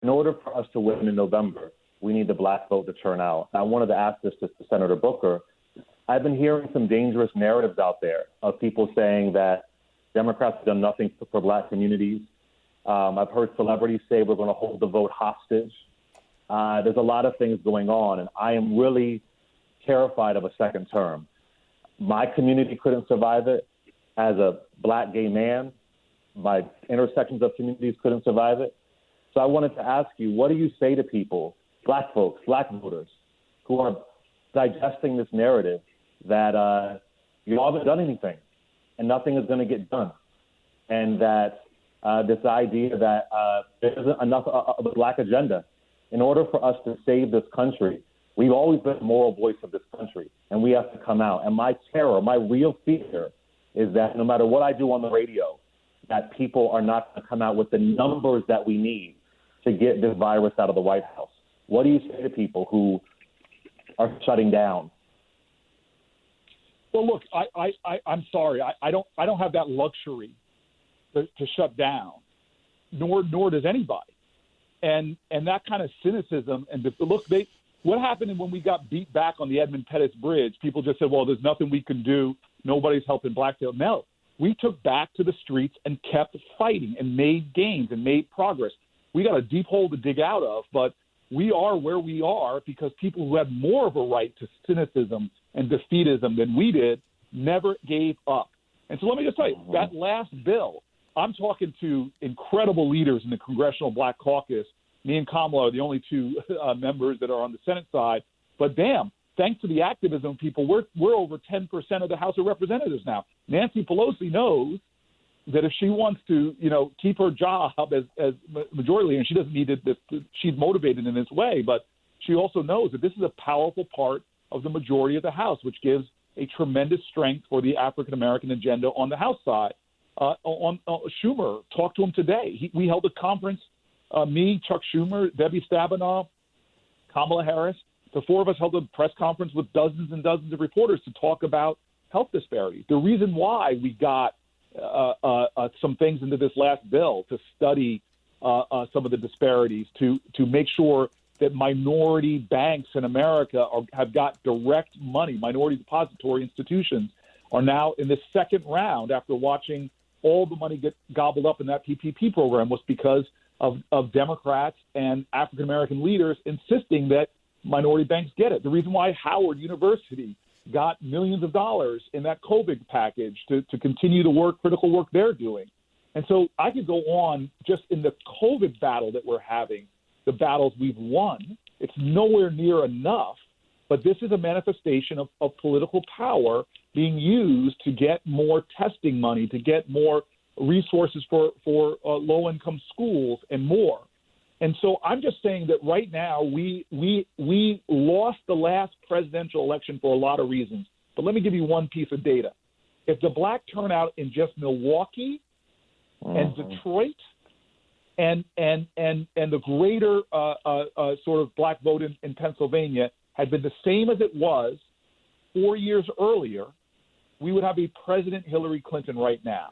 in order for us to win in November, we need the black vote to turn out. I wanted to ask this to Senator Booker. I've been hearing some dangerous narratives out there of people saying that Democrats have done nothing for black communities. I've heard celebrities say we're going to hold the vote hostage. There's a lot of things going on, and I am really terrified of a second term. My community couldn't survive it. As a black gay man, my intersections of communities couldn't survive it. So I wanted to ask you, what do you say to people, black folks, black voters, who are digesting this narrative that you all haven't done anything and nothing is going to get done, and that this idea that there isn't enough of a black agenda. In order for us to save this country, we've always been the moral voice of this country, and we have to come out. And my terror, my real fear is that no matter what I do on the radio, that people are not going to come out with the numbers that we need to get this virus out of the White House. What do you say to people who are shutting down? Well, look, I'm sorry. I don't have that luxury to shut down, nor does anybody. And that kind of cynicism and look, what happened when we got beat back on the Edmund Pettus Bridge? People just said, well, there's nothing we can do. Nobody's helping Blacktail. No, we took back to the streets and kept fighting and made gains and made progress. We got a deep hole to dig out of, but we are where we are because people who had more of a right to cynicism and defeatism than we did never gave up. And so let me just tell you, that last bill, I'm talking to incredible leaders in the Congressional Black Caucus. Me and Kamala are the only two members that are on the Senate side. But damn, thanks to the activism of people, we're over 10% of the House of Representatives now. Nancy Pelosi knows that if she wants to, keep her job as majority leader, and she doesn't need it, she's motivated in this way, but she also knows that this is a powerful part of the majority of the House, which gives a tremendous strength for the African-American agenda on the House side. Schumer, talked to him today. We held a conference, me, Chuck Schumer, Debbie Stabenow, Kamala Harris. The four of us held a press conference with dozens and dozens of reporters to talk about health disparities. The reason why we got some things into this last bill to study some of the disparities, to make sure that minority banks in America have got direct money. Minority depository institutions are now in the second round after watching all the money get gobbled up in that PPP program was because of Democrats and African-American leaders insisting that minority banks get it. The reason why Howard University got millions of dollars in that COVID package to continue the critical work they're doing. And so I could go on just in the COVID battle that we're having, the battles we've won. It's nowhere near enough, but this is a manifestation of political power being used to get more testing money, to get more resources for low-income schools and more. And so I'm just saying that right now we lost the last presidential election for a lot of reasons. But let me give you one piece of data. If the black turnout in just Milwaukee and Detroit and the greater sort of black vote in Pennsylvania had been the same as it was 4 years earlier, we would have a President Hillary Clinton right now.